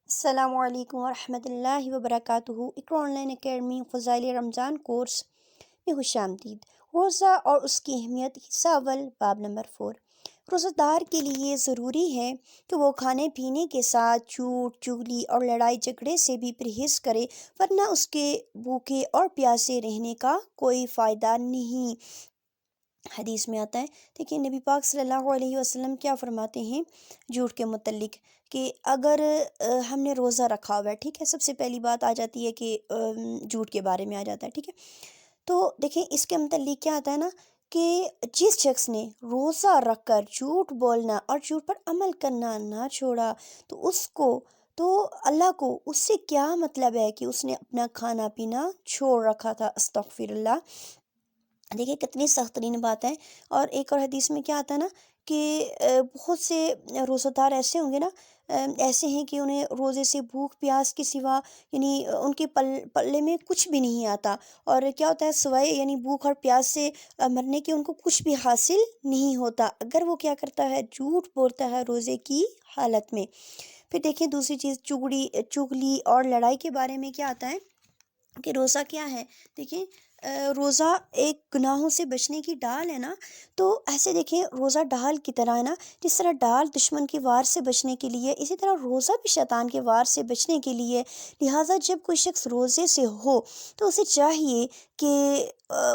السلام علیکم ورحمۃ اللہ وبرکاتہ۔ اقرا آن لائن اکیڈمی فضائل رمضان کورس میں خوش آمدید۔ روزہ اور اس کی اہمیت، حصہ اول، باب نمبر 4۔ روزہ دار کے لیے ضروری ہے کہ وہ کھانے پینے کے ساتھ جھوٹ، چغلی اور لڑائی جھگڑے سے بھی پرہیز کرے، ورنہ اس کے بھوکے اور پیاسے رہنے کا کوئی فائدہ نہیں۔ حدیث میں آتا ہے، دیکھیں نبی پاک صلی اللہ علیہ وسلم کیا فرماتے ہیں جھوٹ کے متعلق، کہ اگر ہم نے روزہ رکھا ہوا ہے، ٹھیک ہے، سب سے پہلی بات آ جاتی ہے کہ جھوٹ کے بارے میں آ جاتا ہے، ٹھیک ہے۔ تو دیکھیں اس کے متعلق کیا آتا ہے نا، کہ جس شخص نے روزہ رکھ کر جھوٹ بولنا اور جھوٹ پر عمل کرنا نہ چھوڑا تو اللہ کو اس سے کیا مطلب ہے کہ اس نے اپنا کھانا پینا چھوڑ رکھا تھا، استغفر اللہ۔ دیکھیں کتنی سخت ترین بات ہے۔ اور ایک اور حدیث میں کیا آتا ہے نا، کہ بہت سے روزہ دار ایسے ہوں گے نا، ایسے ہیں کہ انہیں روزے سے بھوک پیاس کے سوا، یعنی ان کے پلے میں کچھ بھی نہیں آتا، اور کیا ہوتا ہے، سوائے یعنی بھوک اور پیاس سے مرنے کے ان کو کچھ بھی حاصل نہیں ہوتا، اگر وہ کیا کرتا ہے، جھوٹ بولتا ہے روزے کی حالت میں۔ پھر دیکھیں دوسری چیز، چغلی اور لڑائی کے بارے میں کیا آتا ہے کہ روزہ کیا ہے، دیکھیں روزہ ایک گناہوں سے بچنے کی ڈال ہے نا، تو ایسے دیکھیں روزہ ڈال کی طرح ہے نا، جس طرح ڈال دشمن کے وار سے بچنے کے لیے، اسی طرح روزہ بھی شیطان کے وار سے بچنے کے لیے۔ لہٰذا جب کوئی شخص روزے سے ہو تو اسے چاہیے کہ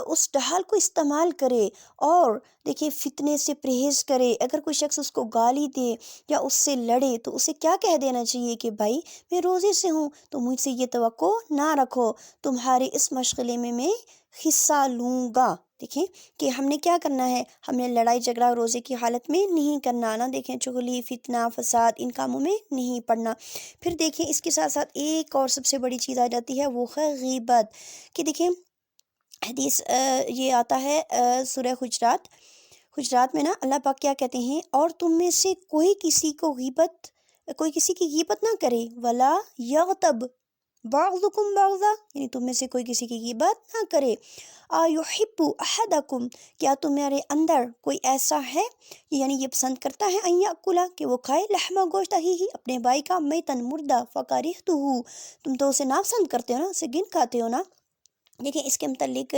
اس ڈھال کو استعمال کرے، اور دیکھیں فتنے سے پرہیز کرے۔ اگر کوئی شخص اس کو گالی دے یا اس سے لڑے تو اسے کیا کہہ دینا چاہیے کہ بھائی میں روزے سے ہوں تو مجھ سے یہ توقع نہ رکھو، تمہارے اس مشغلے میں حصہ لوں گا۔ دیکھیں کہ ہم نے کیا کرنا ہے، ہم نے لڑائی جھگڑا روزے کی حالت میں نہیں کرنا نا، دیکھیں چغلی، فتنہ، فساد، ان کاموں میں نہیں پڑنا۔ پھر دیکھیں اس کے ساتھ ساتھ ایک اور سب سے بڑی چیز آ جاتی ہے، وہ ہے غیبت، کہ دیکھیں حدیث یہ آتا ہے سورہ حجرات میں نا، اللہ پاک کیا کہتے ہیں، اور تم میں سے کوئی کسی کی غیبت نہ کرے، ولا یغتب بعضکم بعضا، یعنی تم میں سے کوئی کسی کی غیبت نہ کرے۔ ایحب احدکم، کیا تمہارے اندر کوئی ایسا ہے، یعنی یہ پسند کرتا ہے، ان یاکل، کہ وہ کھائے، لحم گوشت اخیہ، اپنے بھائی کا، میتن مردہ، فکرہتہ، تم تو اسے ناپسند کرتے ہو نا، اسے گن کھاتے ہو نا۔ دیکھیں اس کے متعلق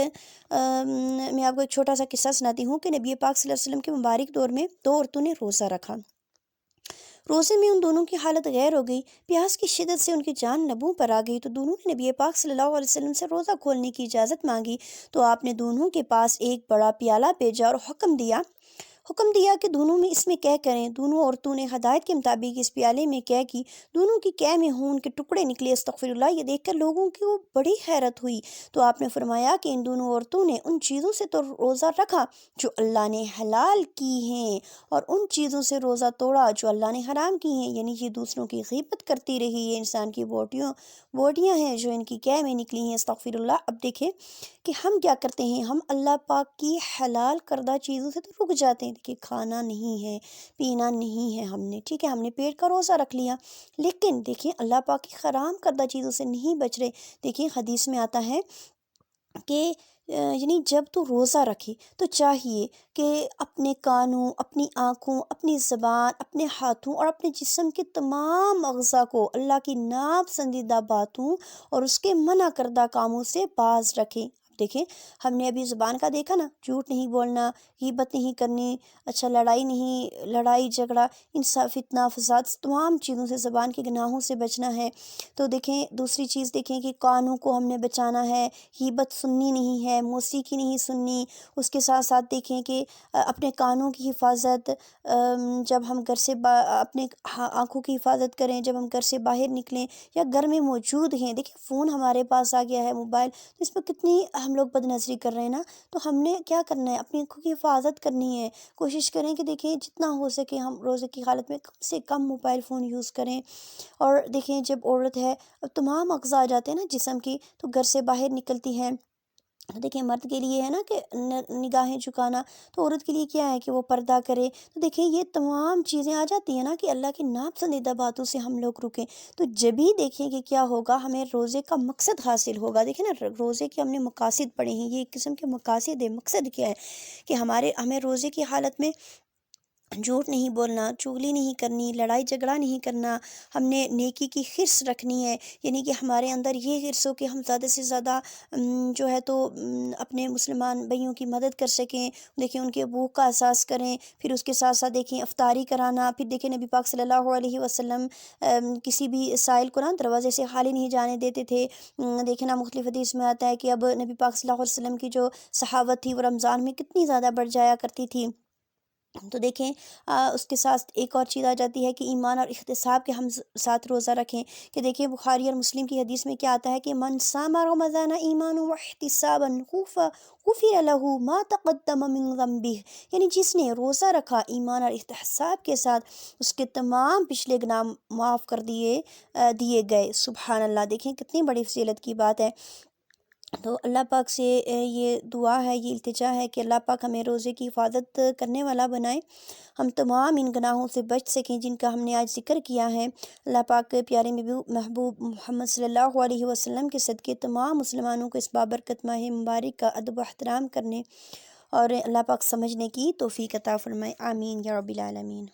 میں آپ کو ایک چھوٹا سا قصہ سناتی ہوں، کہ نبی پاک صلی اللہ علیہ وسلم کے مبارک دور میں دو عورتوں نے روزہ رکھا۔ روزے میں ان دونوں کی حالت غیر ہو گئی، پیاس کی شدت سے ان کی جان لبوں پر آ گئی، تو دونوں نے نبی پاک صلی اللہ علیہ وسلم سے روزہ کھولنے کی اجازت مانگی، تو آپ نے دونوں کے پاس ایک بڑا پیالہ بھیجا اور حکم دیا کہ دونوں میں اس میں قے کریں۔ دونوں عورتوں نے ہدایت کے مطابق اس پیالے میں قے کی، دونوں کی قے میں خون کے ٹکڑے نکلے، استغفر اللہ۔ یہ دیکھ کر لوگوں کی وہ بڑی حیرت ہوئی، تو آپ نے فرمایا کہ ان دونوں عورتوں نے ان چیزوں سے تو روزہ رکھا جو اللہ نے حلال کی ہیں، اور ان چیزوں سے روزہ توڑا جو اللہ نے حرام کی ہیں، یعنی یہ دوسروں کی غیبت کرتی رہی، یہ انسان کی بوٹیاں ہیں جو ان کی قے میں نکلی ہیں، استغفر اللہ۔ اب دیکھیں کہ ہم کیا کرتے ہیں، ہم اللہ پاک کی حلال کردہ چیزوں سے تو رک جاتے ہیں، کہ کھانا نہیں ہے، پینا نہیں ہے، ہم نے ٹھیک ہے، ہم نے پیٹ کا روزہ رکھ لیا، لیکن دیکھیں اللہ پاک کی حرام کردہ چیزوں سے نہیں بچ رہے۔ دیکھیں حدیث میں آتا ہے کہ یعنی جب تو روزہ رکھے تو چاہیے کہ اپنے کانوں، اپنی آنکھوں، اپنی زبان، اپنے ہاتھوں اور اپنے جسم کے تمام اعضاء کو اللہ کی ناپسندیدہ باتوں اور اس کے منع کردہ کاموں سے باز رکھیں۔ دیکھیں ہم نے ابھی زبان کا دیکھا نا، جھوٹ نہیں بولنا، غیبت نہیں کرنی، اچھا لڑائی جھگڑا، ان سب فتنہ فساد تمام چیزوں سے، زبان کے گناہوں سے بچنا ہے۔ تو دیکھیں دوسری چیز، دیکھیں کہ کانوں کو ہم نے بچانا ہے، غیبت سننی نہیں ہے، موسیقی نہیں سننی۔ اس کے ساتھ ساتھ دیکھیں کہ اپنے کانوں کی حفاظت، جب ہم گھر سے اپنے آنکھوں کی حفاظت کریں جب ہم گھر سے باہر نکلیں یا گھر میں موجود ہیں۔ دیکھیں فون ہمارے پاس آ گیا ہے، موبائل، تو اس پہ کتنی ہم لوگ بد نظری کر رہے ہیں نا، تو ہم نے کیا کرنا ہے، اپنی آنکھوں کی حفاظت کرنی ہے۔ کوشش کریں کہ دیکھیں جتنا ہو سکے ہم روزے کی حالت میں کم سے کم موبائل فون یوز کریں۔ اور دیکھیں جب عورت ہے، اب تمام اعضاء آ جاتے ہیں نا جسم کی، تو گھر سے باہر نکلتی ہے، دیکھیں مرد کے لیے ہے نا کہ نگاہیں جھکانا، تو عورت کے لیے کیا ہے کہ وہ پردہ کرے۔ تو دیکھیں یہ تمام چیزیں آ جاتی ہیں نا کہ اللہ کی ناپسندیدہ باتوں سے ہم لوگ رکیں، تو جب ہی دیکھیں کہ کیا ہوگا، ہمیں روزے کا مقصد حاصل ہوگا۔ دیکھیں نا روزے کے ہم نے مقاصد پڑھے ہیں، یہ ایک قسم کے مقاصد ہے۔ مقصد کیا ہے کہ ہمیں روزے کی حالت میں جھوٹ نہیں بولنا، چغلی نہیں کرنی، لڑائی جھگڑا نہیں کرنا، ہم نے نیکی کی حرص رکھنی ہے، یعنی کہ ہمارے اندر یہ حرص ہو کہ ہم زیادہ سے زیادہ جو ہے تو اپنے مسلمان بھائیوں کی مدد کر سکیں، دیکھیں ان کے بھوک کا احساس کریں، پھر اس کے ساتھ ساتھ دیکھیں افطاری کرانا، پھر دیکھیں نبی پاک صلی اللہ علیہ وسلم کسی بھی سائل کو نا دروازے سے خالی نہیں جانے دیتے تھے۔ دیکھیں نا مختلف حدیث میں آتا ہے کہ اب نبی پاک صلی اللہ علیہ وسلم کی جو صحابت تھی وہ رمضان میں کتنی زیادہ بڑھ جایا کرتی تھی۔ تو دیکھیں اس کے ساتھ ایک اور چیز آ جاتی ہے کہ ایمان اور احتساب کے ہم ساتھ روزہ رکھیں، کہ دیکھیں بخاری اور مسلم کی حدیث میں کیا آتا ہے کہ من صام رمضان ایمان و احتسابا غفر له ما تقدم من ذنبہ، یعنی جس نے روزہ رکھا ایمان اور احتساب کے ساتھ، اس کے تمام پچھلے گناہ معاف کر دیے گئے۔ سبحان اللہ، دیکھیں کتنی بڑی فضیلت کی بات ہے۔ تو اللہ پاک سے یہ دعا ہے، یہ التجا ہے کہ اللہ پاک ہمیں روزے کی حفاظت کرنے والا بنائے، ہم تمام ان گناہوں سے بچ سکیں جن کا ہم نے آج ذکر کیا ہے۔ اللہ پاک کے پیارے محبوب محمد صلی اللہ علیہ وسلم کے صدقے تمام مسلمانوں کو اس بابرکت ماہ مبارک کا ادب و احترام کرنے اور اللہ پاک سمجھنے کی توفیق عطا فرمائے، آمین یا رب العالمین۔